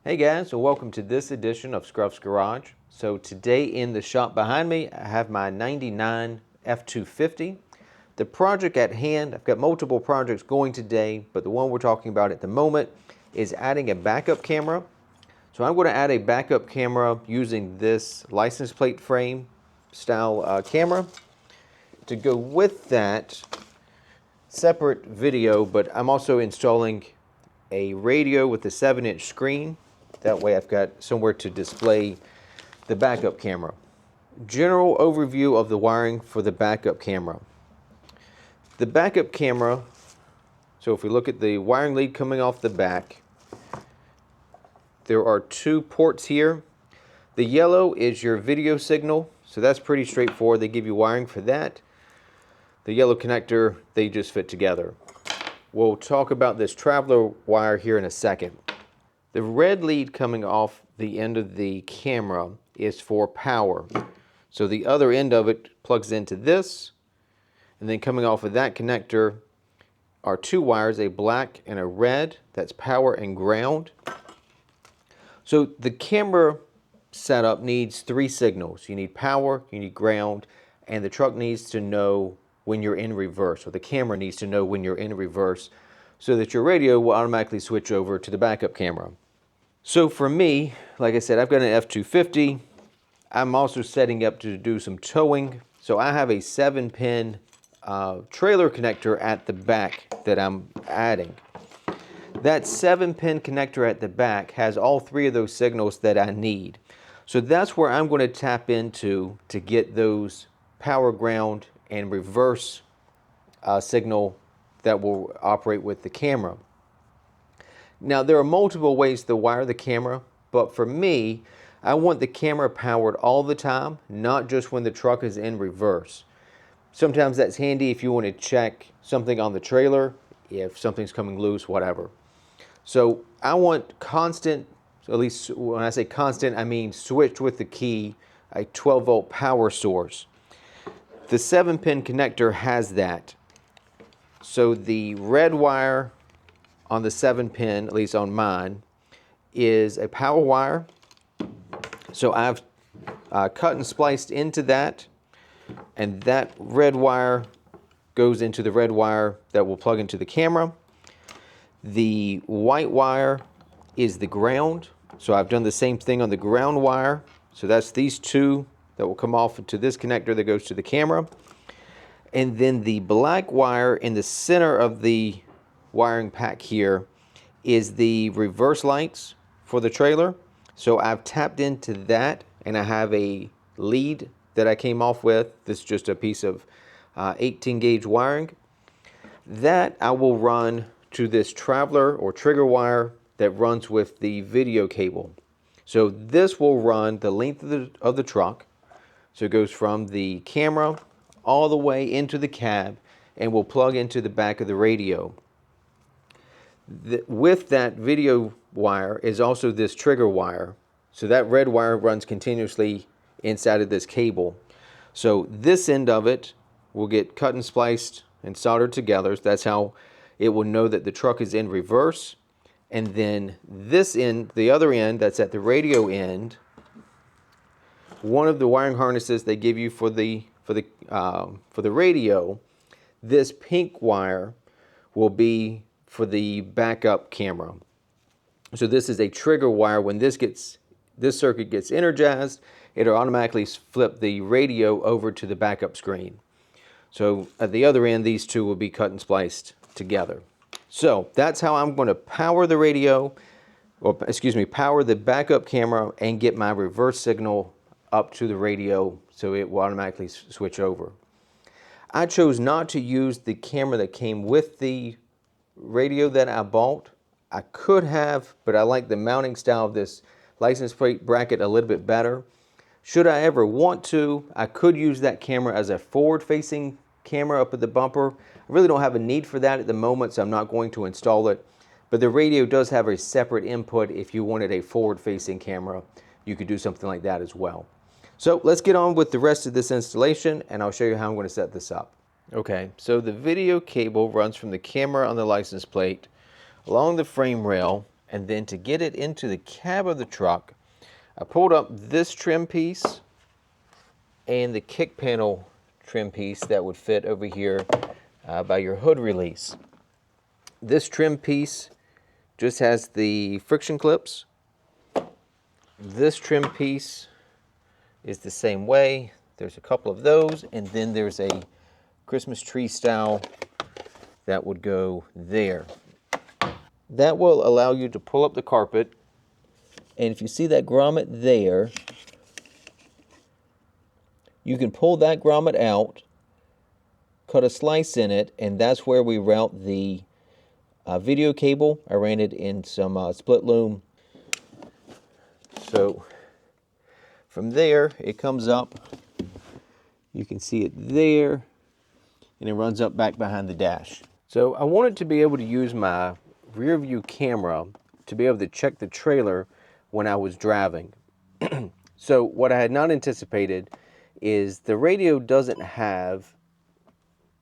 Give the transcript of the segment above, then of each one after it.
Hey guys, and welcome to this edition of Scruff's Garage. So today in the shop behind me, I have my 99 F250. The project at hand, I've got multiple projects going today, but the one we're talking about at the moment is adding a backup camera. So I'm going to add a backup camera using this license plate frame style camera. To go with that, separate video, but I'm also installing a radio with a 7-inch screen. That way I've got somewhere to display the backup camera. General overview of the wiring for the backup camera. The backup camera, so if we look at the wiring lead coming off the back, there are two ports here. The yellow is your video signal, so that's pretty straightforward. They give you wiring for that. The yellow connector, they just fit together. We'll talk about this traveler wire here in a second. The red lead coming off the end of the camera is for power. So the other end of it plugs into this, and then coming off of that connector are two wires, a black and a red. That's power and ground. So the camera setup needs three signals. You need power, you need ground, and the truck needs to know when you're in reverse, or the camera needs to know when you're in reverse, so that your radio will automatically switch over to the backup camera. So for me, like I said, I've got an F250. I'm also setting up to do some towing. So I have a 7-pin trailer connector at the back that I'm adding. That 7-pin connector at the back has all three of those signals that I need. So that's where I'm going to tap into to get those power, ground, and reverse signal that will operate with the camera. Now there are multiple ways to wire the camera, but for me, I want the camera powered all the time, not just when the truck is in reverse. Sometimes that's handy if you want to check something on the trailer, if something's coming loose, whatever. So I want constant, at least when I say constant, I mean switch with the key, a 12-volt power source. The 7-pin connector has that. So the red wire on the 7-pin, at least on mine, is a power wire. So I've cut and spliced into that, and that red wire goes into the red wire that will plug into the camera. The white wire is the ground. So I've done the same thing on the ground wire. So that's these two that will come off to this connector that goes to the camera. And then the black wire in the center of the wiring pack here is the reverse lights for the trailer. So I've tapped into that, and I have a lead that I came off with. This is just a piece of 18 gauge wiring. That I will run to this traveler or trigger wire that runs with the video cable. So this will run the length of the truck. So it goes from the camera all the way into the cab and will plug into the back of the radio. With that video wire is also this trigger wire. So that red wire runs continuously inside of this cable. So this end of it will get cut and spliced and soldered together. That's how it will know that the truck is in reverse. And then this end, the other end that's at the radio end, one of the wiring harnesses they give you for the radio, this pink wire will be for the backup camera. So this is a trigger wire. When this circuit gets energized, it'll automatically flip the radio over to the backup screen. So at the other end, these two will be cut and spliced together. So that's how I'm going to power the radio, or excuse me, power the backup camera and get my reverse signal up to the radio so it will automatically switch over. I chose not to use the camera that came with the radio that I bought. I could have, but I like the mounting style of this license plate bracket a little bit better. Should I ever want to, I could use that camera as a forward-facing camera up at the bumper. I really don't have a need for that at the moment, so I'm not going to install it. But the radio does have a separate input. If you wanted a forward-facing camera, you could do something like that as well. So let's get on with the rest of this installation, and I'll show you how I'm going to set this up. Okay, so the video cable runs from the camera on the license plate along the frame rail And then to get it into the cab of the truck, I pulled up this trim piece and the kick panel trim piece that would fit over here by your hood release. This trim piece just has the friction clips. This trim piece is the same way. There's a couple of those, and then there's a Christmas tree style that would go there. That will allow you to pull up the carpet, and if you see that grommet there, you can pull that grommet out, cut a slice in it, and that's where we route the video cable. I ran it in some split loom. So from there, it comes up. You can see it there, and it runs up back behind the dash. So I wanted to be able to use my rear view camera to be able to check the trailer when I was driving. So what I had not anticipated is the radio doesn't have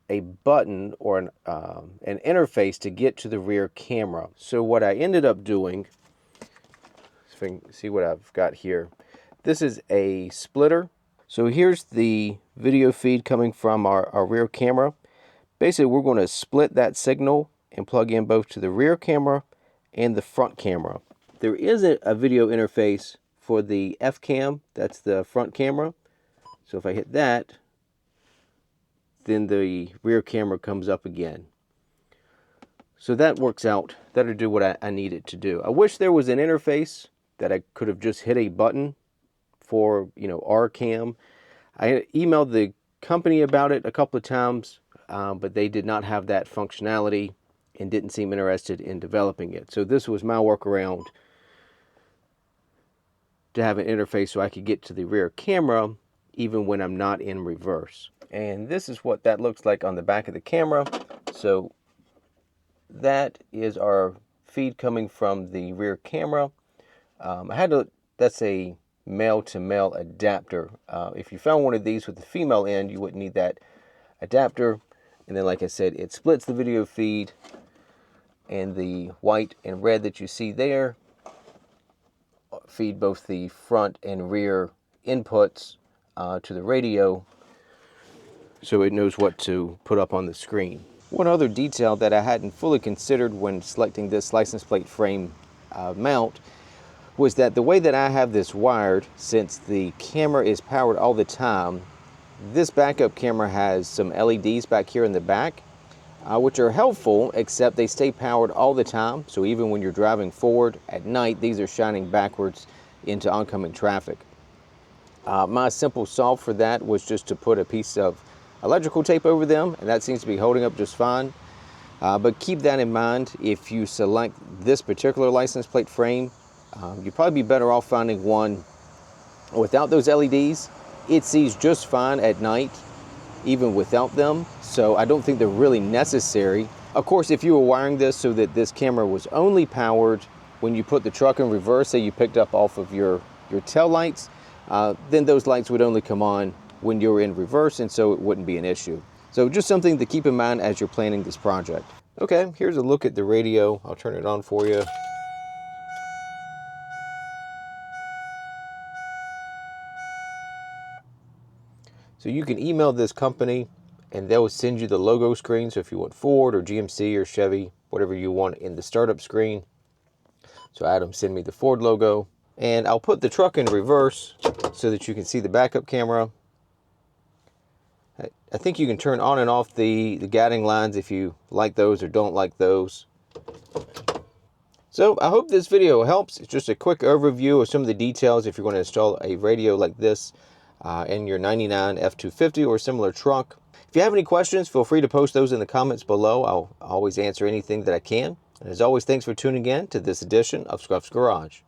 a button or an interface to get to the rear camera. So what I ended up doing, if I can see what I've got here, this is a splitter. So here's the video feed coming from our rear camera. Basically, we're going to split that signal and plug in both to the rear camera and the front camera. There is a video interface for the F-cam, that's the front camera. So if I hit that, then the rear camera comes up again. So that works out. That'll do what I need it to do. I wish there was an interface that I could have just hit a button for, our cam. I emailed the company about it a couple of times, but they did not have that functionality and didn't seem interested in developing it. So this was my workaround to have an interface so I could get to the rear camera even when I'm not in reverse. And this is what that looks like on the back of the camera. So that is our feed coming from the rear camera. That's a male-to-male adapter. If you found one of these with the female end, you wouldn't need that adapter. And then, like I said, it splits the video feed, and the white and red that you see there feed both the front and rear inputs to the radio, so it knows what to put up on the screen. One other detail that I hadn't fully considered when selecting this license plate frame mount was that the way that I have this wired, since the camera is powered all the time, this backup camera has some LEDs back here in the back, which are helpful, except they stay powered all the time. So even when you're driving forward at night, these are shining backwards into oncoming traffic. My simple solve for that was just to put a piece of electrical tape over them, and that seems to be holding up just fine. But keep that in mind if you select this particular license plate frame. You'd probably be better off finding one without those LEDs. It sees just fine at night, even without them, so I don't think they're really necessary. Of course, if you were wiring this so that this camera was only powered when you put the truck in reverse, say you picked up off of your tail lights, then those lights would only come on when you're in reverse, and so it wouldn't be an issue. So just something to keep in mind as you're planning this project. Okay, here's a look at the radio. I'll turn it on for you. So you can email this company and they'll send you the logo screen. So if you want Ford or GMC or Chevy, whatever you want in the startup screen. So I had them send me the Ford logo, and I'll put the truck in reverse so that you can see the backup camera. I think you can turn on and off the guiding lines if you like those or don't like those. So I hope this video helps. It's just a quick overview of some of the details if you're going to install a radio like this in your 99 F250 or similar truck. If you have any questions, feel free to post those in the comments below. I'll always answer anything that I can. And as always, thanks for tuning in to this edition of Scruff's Garage.